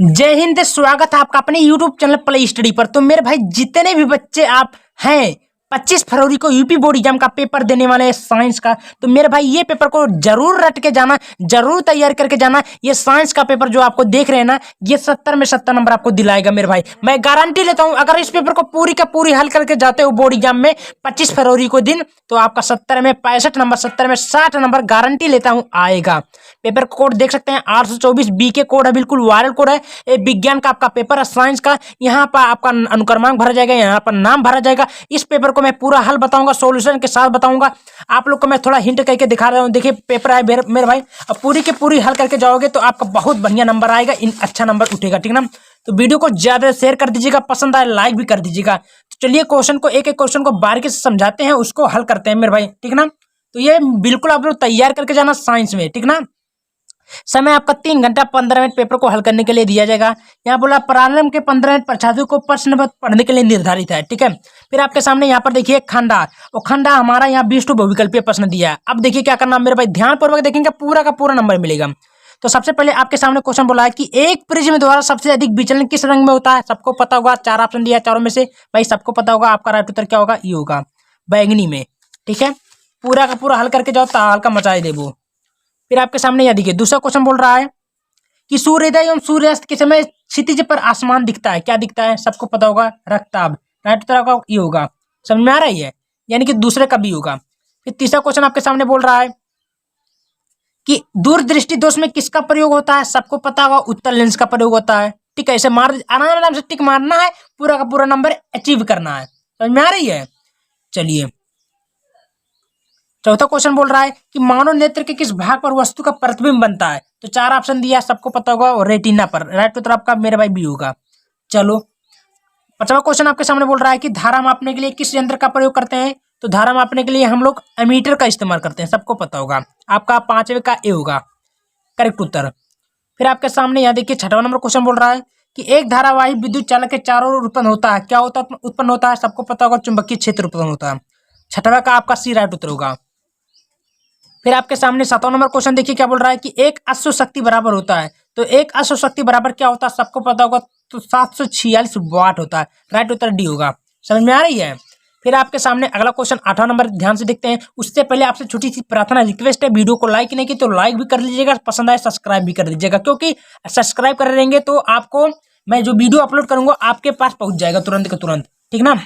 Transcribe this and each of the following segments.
जय हिंद। स्वागत है आपका अपने YouTube चैनल प्ले स्टडी पर। तो मेरे भाई जितने भी बच्चे आप हैं 25 फरवरी को यूपी बोर्ड एग्जाम का पेपर देने वाले हैं साइंस का, तो मेरे भाई ये पेपर को जरूर रट के जाना, जरूर तैयार करके जाना। ये साइंस का पेपर जो आपको देख रहे हैं ना, ये 70 में 70 नंबर आपको दिलाएगा मेरे भाई। मैं गारंटी लेता हूं, अगर इस पेपर को पूरी का पूरी हल करके जाते हो बोर्ड एग्जाम में 25 फरवरी को दिन, तो आपका 70 में 65 नंबर, 70 में 60 नंबर गारंटी लेता हूं आएगा। पेपर कोड देख सकते हैं 824 बी के कोड है, बिल्कुल वायरल कोड है। ये विज्ञान का आपका पेपर है साइंस का। यहाँ पर आपका अनुक्रमांक भरा जाएगा, यहाँ पर नाम भरा जाएगा। इस पेपर को मैं पूरा हल बताऊंगा, सॉल्यूशन के साथ बताऊंगा। आप लोग को मैं थोड़ा हिंट करके दिखा रहा हूँ। देखिए पेपर है मेरे भाई, अब पूरी की पूरी हल करके जाओगे तो आपका बहुत बढ़िया नंबर आएगा, अच्छा नंबर उठेगा, ठीक ना। तो वीडियो को ज्यादा शेयर कर दीजिएगा, पसंद आए लाइक भी कर दीजिएगा। तो चलिए क्वेश्चन को एक एक क्वेश्चन को बारीकी से समझाते हैं, उसको हल करते हैं मेरे भाई, ठीक ना। तो ये बिल्कुल आप लोग तैयार करके जाना साइंस में, ठीक ना। समय आपका 3 घंटा 15 मिनट पेपर को हल करने के लिए दिया जाएगा। यहाँ बोला प्रारंभ के 15 मिनट परीक्षार्थियों को प्रश्न पढ़ने के लिए निर्धारित है, ठीक है। फिर आपके सामने यहाँ पर देखिए खंडा, और खंडा हमारा यहाँ 20 टू बहुविकल्पीय प्रश्न दिया है। अब देखिए क्या करना मेरे भाई, ध्यानपूर्वक देखेंगे, पूरा का पूरा नंबर मिलेगा। तो सबसे पहले आपके सामने क्वेश्चन बोला है कि एक प्रिज्म द्वारा सबसे अधिक विचलन किस रंग में होता है। सबको पता होगा, 4 ऑप्शन दिया, चारों में से भाई सबको पता होगा। आपका राइट उत्तर क्या होगा, ये होगा बैंगनी में, ठीक है। पूरा का पूरा हल करके जाओ, ताल का मचाए देवो। फिर आपके सामने यह देखिए दूसरा क्वेश्चन बोल रहा है कि सूर्योदय एवं सूर्यास्त के समय क्षितिज पर आसमान दिखता है, क्या दिखता है, सबको पता होगा, रक्ताभ। राइट उत्तर का ये होगा, समझ में आ रही है, यानी कि दूसरे का भी होगा। फिर तीसरा क्वेश्चन आपके सामने बोल रहा है कि दूरदृष्टि दोष में किसका प्रयोग होता है, सबको पता होगा, उत्तल लेंस का प्रयोग होता है, ठीक है। ऐसे मार आराम से टिक मारना है, पूरा का पूरा नंबर अचीव करना है, समझ में आ रही है। चलिए चौथा क्वेश्चन बोल रहा है कि मानव नेत्र के किस भाग पर वस्तु का प्रतिबिंब बनता है। तो 4 ऑप्शन दिया, सबको पता होगा, और रेटिना पर। राइट उत्तर आपका मेरे भाई बी होगा। चलो पांचवा क्वेश्चन आपके सामने बोल रहा है कि धारा मापने के लिए किस यंत्र का प्रयोग करते हैं। तो धारा मापने के लिए हम लोग एमीटर का इस्तेमाल करते हैं, सबको पता होगा। आपका 5वें का ए होगा करेक्ट उत्तर। फिर आपके सामने यहाँ देखिए छठवां नंबर क्वेश्चन बोल रहा है कि एक धारावाही विद्युत चालक के चारों ओर उत्पन्न होता है, क्या होता है, उत्पन्न होता है, सबको पता होगा, चुंबकीय क्षेत्र उत्पन्न होता है। छठवां का आपका सी राइट उत्तर होगा। फिर आपके सामने 7वां नंबर क्वेश्चन देखिए क्या बोल रहा है कि एक अश्व शक्ति बराबर होता है। तो एक अश्व शक्ति बराबर क्या होता है, सबको पता होगा, तो 746 वाट होता है। राइट उत्तर डी होगा, समझ में आ रही है। फिर आपके सामने अगला क्वेश्चन 8वां नंबर ध्यान से देखते हैं। उससे पहले आपसे छोटी सी प्रार्थना रिक्वेस्ट है, वीडियो को लाइक नहीं की तो लाइक भी कर लीजिएगा, पसंद आए सब्सक्राइब भी कर दीजिएगा, क्योंकि सब्सक्राइब कर रहेंगे तो आपको मैं जो वीडियो अपलोड करूंगा आपके पास पहुंच जाएगा तुरंत के तुरंत, ठीक ना।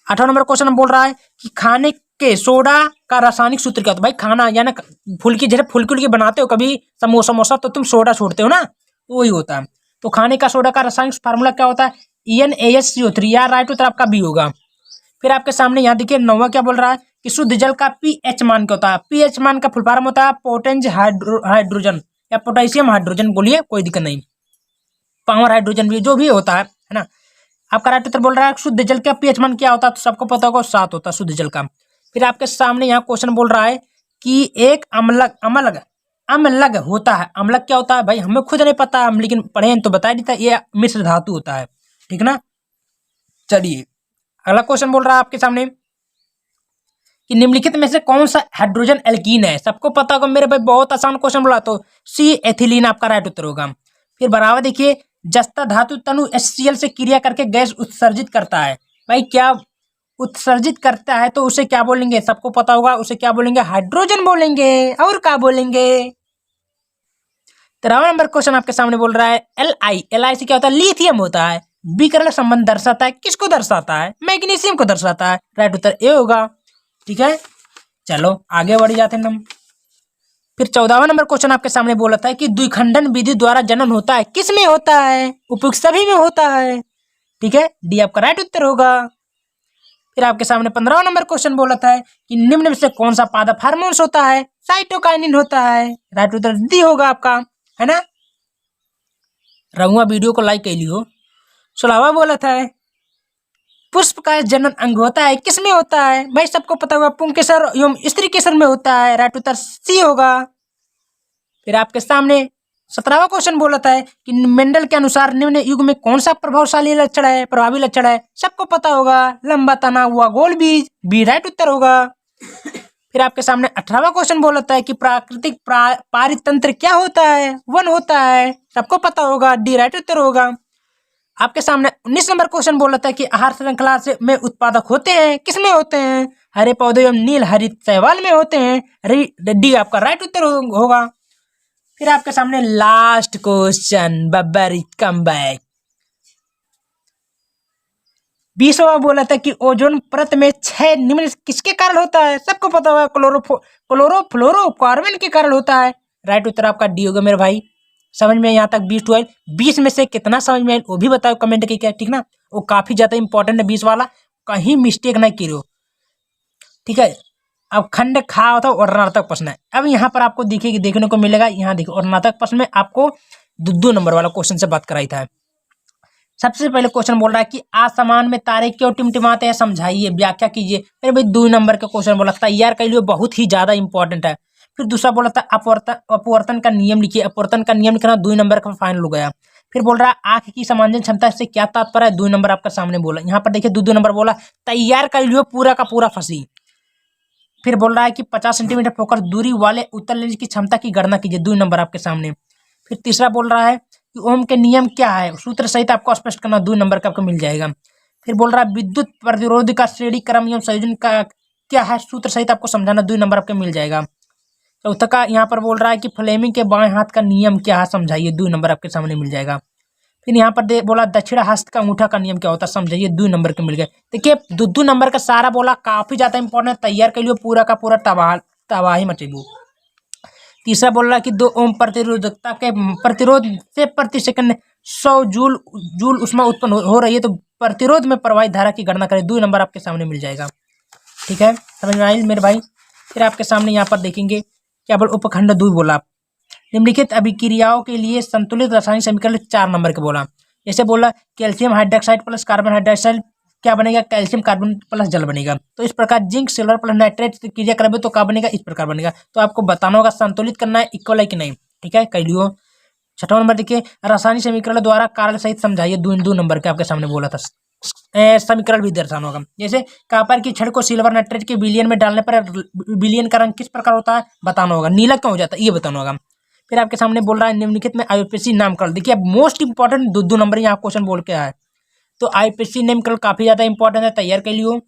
8वां नंबर क्वेश्चन बोल रहा है कि खाने के सोडा का रासायनिक सूत्र क्या होता है। भाई खाना यानी फुल्की, जैसे फुल्की बनाते हो कभी समोसा मोसा, तो तुम सोडा छोड़ते हो ना, वही होता है। तो खाने का सोडा का रासायनिक फार्मूला क्या होता है, NaSCO3। यार राइट उत्तर आपका बी होगा। फिर आपके सामने यहाँ देखिए 9वां क्या बोल रहा है कि शुद्ध जल का pH मान क्या होता है। pH मान का फुल फॉर्म होता है पोटेंज हाइड्रोजन या पोटेशियम हाइड्रोजन, बोलिए कोई दिक्कत नहीं, पावर हाइड्रोजन भी जो भी होता है ना। आपका राइट उत्तर बोल रहा है शुद्ध जल का pH मान क्या होता है, तो सबको पता होगा 7 होता है शुद्ध जल का। फिर आपके सामने यहाँ क्वेश्चन बोल रहा है कि एक अम्लग होता है। अम्लग क्या होता है भाई, हमें खुद नहीं पता, हम लेकिन पढ़े तो बता देता, ये मिश्र धातु होता है, ठीक ना। चलिए अगला क्वेश्चन बोल रहा है आपके सामने कि निम्नलिखित में से कौन सा हाइड्रोजन एल्कीन है। सबको पता होगा मेरे भाई, बहुत आसान क्वेश्चन बोला, तो सी एथिलीन आपका राइट उत्तर होगा। फिर बराबर देखिए जस्ता धातु तनु HCl से क्रिया करके गैस उत्सर्जित करता है। भाई क्या उत्सर्जित करता है, तो उसे क्या बोलेंगे, सबको पता होगा, उसे क्या बोलेंगे, हाइड्रोजन बोलेंगे, और क्या बोलेंगे। 13वां नंबर क्वेश्चन आपके सामने बोल रहा है Li से क्या होता है, लिथियम होता है। विकर्ण संबंध दर्शाता है, किसको दर्शाता है, मैग्नीशियम को दर्शाता है। राइट उत्तर ए होगा, ठीक है। चलो आगे बढ़ जाते हैं हम। फिर 14वां नंबर क्वेश्चन आपके सामने बोला था कि द्विखंडन विधि द्वारा जनन होता है, किस में होता है, उपयुक्त सभी में होता है, ठीक है, डी आपका राइट उत्तर होगा। फिर आपके सामने 15वां नंबर क्वेश्चन बोला था कि निम्न में से कौन सा पादप हार्मोन्स होता है, साइटोकाइनिन होता है। राइट उत्तर डी होगा आपका, है ना। रहुआ वीडियो को लाइक कर लियो। 16वां बोला था पुष्प का जनन अंग होता है, किसमें होता है, भाई सबको पता होगा, पुंकेसर एवं स्त्री केसर में होता है। राइट उत्तर सी होगा। फिर आपके सामने 17वां क्वेश्चन बोला था कि मेंडल के अनुसार निम्न युग में कौन सा प्रभावशाली लक्षण है, प्रभावी लक्षण है, सबको पता होगा, लंबा तना हुआ गोल बीज, बी राइट उत्तर होगा। फिर आपके सामने 18वां क्वेश्चन बोलता है कि प्राकृतिक पारितंत्र क्या होता है? वन होता है, सबको पता होगा, डी राइट उत्तर होगा। आपके सामने 19 नंबर क्वेश्चन बोलता है कि आहार श्रृंखला से में उत्पादक होते हैं, किसमें होते हैं? हरे पौधे एवं नील हरित शैवाल में होते हैं, डी आपका राइट उत्तर होगा। फिर आपके सामने लास्ट क्वेश्चन बब्बर कम बैक 20वां बोला था कि ओजोन परत में क्षय निम्न किसके कारण होता है? सबको पता होगा, क्लोरोफ्लोरोकार्बन के कारण होता है। राइट उत्तर आपका डी होगा मेरे भाई। समझ में यहाँ तक 20 में से कितना समझ में आए वो भी बताओ कमेंट की क्या, ठीक ना। वो काफी ज्यादा इंपॉर्टेंट है 20 वाला, कहीं मिस्टेक नहीं करो, ठीक है। अब खंड खा होता और ऋणात्मक प्रश्न है। अब यहाँ पर आपको देखने को मिलेगा, यहाँ देखो ऋणात्मक प्रश्न में आपको 2 नंबर वाला क्वेश्चन से बात कराई था। सबसे पहले क्वेश्चन बोल रहा है कि आसमान में तारे क्यों टिमटिमाते हैं, समझाइए, व्याख्या कीजिए। फिर भाई 2 नंबर का क्वेश्चन बोला तैयार कर लियो, बहुत ही ज्यादा इंपॉर्टेंट है। फिर दूसरा बोला था अपवर्तन का नियम लिखिए, अपवर्तन का नियम लिखना 2 नंबर का फाइनल हो गया। फिर बोल रहा है आंख की समांजन क्षमता से क्या तात्पर्य है, 2 नंबर आपका सामने बोला। यहाँ पर देखिए 2 नंबर बोला, तैयार कर लियो पूरा का पूरा फंसी। फिर बोल रहा है कि 50 सेंटीमीटर फोकस दूरी वाले उत्तर लेंस की क्षमता की गणना कीजिए, 2 नंबर आपके सामने। फिर तीसरा बोल रहा है कि ओम के नियम क्या है, सूत्र सहित आपको स्पष्ट करना, 2 नंबर का आपको मिल जाएगा। फिर बोल रहा है विद्युत प्रतिरोध का श्रेणी क्रम एवं संयोजन का क्या है, सूत्र सहित आपको समझाना, 2 नंबर आपको मिल जाएगा। चौथा का यहाँ पर बोल रहा है कि फ्लेमिंग के बाएं हाथ का नियम क्या है, समझाइए, 2 नंबर आपके सामने मिल जाएगा। फिर यहाँ पर बोला दक्षिण हस्त का अंगूठा का नियम क्या होता है, समझाइए, 2 नंबर के मिल गए। देखिए 2 नंबर का सारा बोला, काफी ज्यादा इंपॉर्टेंट, तैयार कर लियो पूरा का पूरा, तबाही मचेबू। तीसरा बोल रहा है कि 2 ओम प्रतिरोधकता के प्रतिरोध से प्रति सेकंड 100 जूल उष्मा उत्पन्न हो रही है, तो प्रतिरोध में प्रवाहित धारा की गणना करें, 2 नंबर आपके सामने मिल जाएगा, ठीक है। समझ में आई मेरे भाई। फिर आपके सामने यहाँ पर देखेंगे क्या बोल, उपखंड 2 बोला, निम्नलिखित अभिक्रियाओं के लिए संतुलित रासायनिक समीकरण 4 नंबर के बोला। जैसे बोला calcium hydroxide plus carbon hydroxide क्या बनेगा, कैल्शियम कार्बन प्लस जल बनेगा। तो इस प्रकार जिंक सिल्वर प्लस नाइट्रेट क्रिया करेंगे तो क्या बनेगा, इस प्रकार बनेगा। तो आपको बताना होगा संतुलित करना है, इक्वल है कि नहीं, ठीक है, कर लियो। 6वां नंबर देखिए रासायनिक समीकरण द्वारा कार्य सहित समझाइए, 2 नंबर के आपके सामने बोला था। समीकरण भी दर्शाना होगा, जैसे कॉपर की छड़ को सिल्वर नाइट्रेट के विलयन में डालने पर विलयन का रंग किस प्रकार होता है बताना होगा, नीला क्यों हो जाता है ये बताना होगा। फिर आपके सामने बोल रहा है निम्नलिखित में आईयूपीएसी नामकरण, देखिए मोस्ट इंपॉर्टेंट 2 नंबर यहाँ क्वेश्चन बोल के आया है। तो आईयूपीएसी नामकरण काफी ज्यादा इंपॉर्टेंट है, तैयार कर लियो।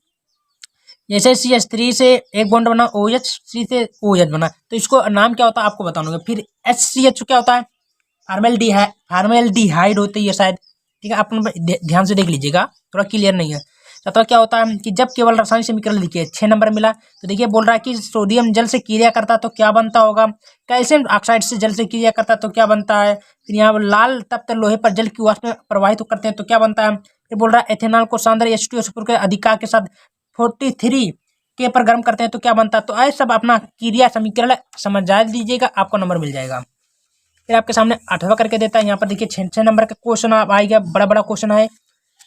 जैसे CH3 से एक बॉन्ड बना, OH3 से OH बना, तो इसको नाम क्या होता है आपको बताना होगा। फिर HCH क्या होता है, फार्मेल्डिहाइड होती है शायद, ठीक है, आप ध्यान से देख लीजिएगा, थोड़ा क्लियर नहीं है। तो क्या होता है कि जब केवल रासायनिक समीकरण लिखिए, 6 नंबर मिला। तो देखिए बोल रहा है कि सोडियम जल से क्रिया करता तो क्या बनता होगा, कैल्शियम ऑक्साइड से जल से क्रिया करता तो क्या बनता है। फिर यहाँ लाल तप्त लोहे पर जल की वाष्प में प्रवाहित करते हैं तो क्या बनता है। फिर बोल रहा है एथेनॉल को सांद्र H2SO4 के अधिकार के साथ 43 के पर गर्म करते हैं तो क्या बनता है। तो ऐसा सब अपना क्रिया समीकरण समझ जा दीजिएगा, आपको नंबर मिल जाएगा। फिर आपके सामने 8वां करके देता है, यहाँ पर देखिए 6 नंबर का क्वेश्चन आएगा, बड़ा बड़ा क्वेश्चन है।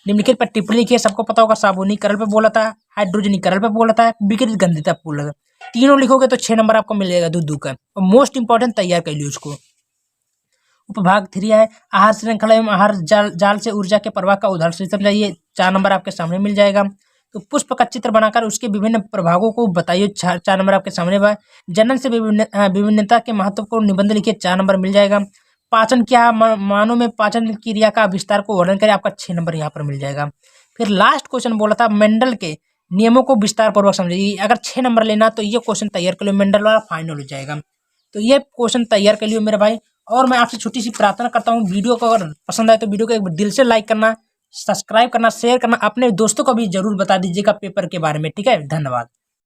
निम्नलिखित पर टिप्पणी लिखिए, सबको पता होगा, साबुनीकरण पे बोला था, हाइड्रोजनीकरण पे बोला था, विकृत गंधिता बोला था। तीनों लिखोगे तो 6 नंबर आपको मिलेगा, दो का। और मोस्ट इंपॉर्टेंट तैयार कर लियो उसको। उपभाग 3 है आहार श्रृंखला एवं आहार जाल से ऊर्जा के प्रवाह का उदाहरण से समझाइए, 4 नंबर आपके सामने मिल जाएगा। तो पुष्प का चित्र बनाकर उसके विभिन्न प्रभावों को बताइए, 4 नंबर आपके सामने बा। जनन से विभिन्नता के महत्व को निबंध लिखिए, 4 नंबर मिल जाएगा। पाचन क्या मानव में पाचन क्रिया का विस्तार को वर्णन करें, आपका 6 नंबर यहाँ पर मिल जाएगा। फिर लास्ट क्वेश्चन बोला था मेंडल के नियमों को विस्तार पूर्वक समझिए, अगर 6 नंबर लेना तो ये क्वेश्चन तैयार कर लो, मेंडल वाला फाइनल हो जाएगा। तो ये क्वेश्चन तैयार कर लियो मेरे भाई। और मैं आपसे छोटी सी प्रार्थना करता हूँ, वीडियो को अगर पसंद आए तो वीडियो को एक दिल से लाइक करना, सब्सक्राइब करना, शेयर करना, अपने दोस्तों को भी जरूर बता दीजिएगा पेपर के बारे में, ठीक है। धन्यवाद।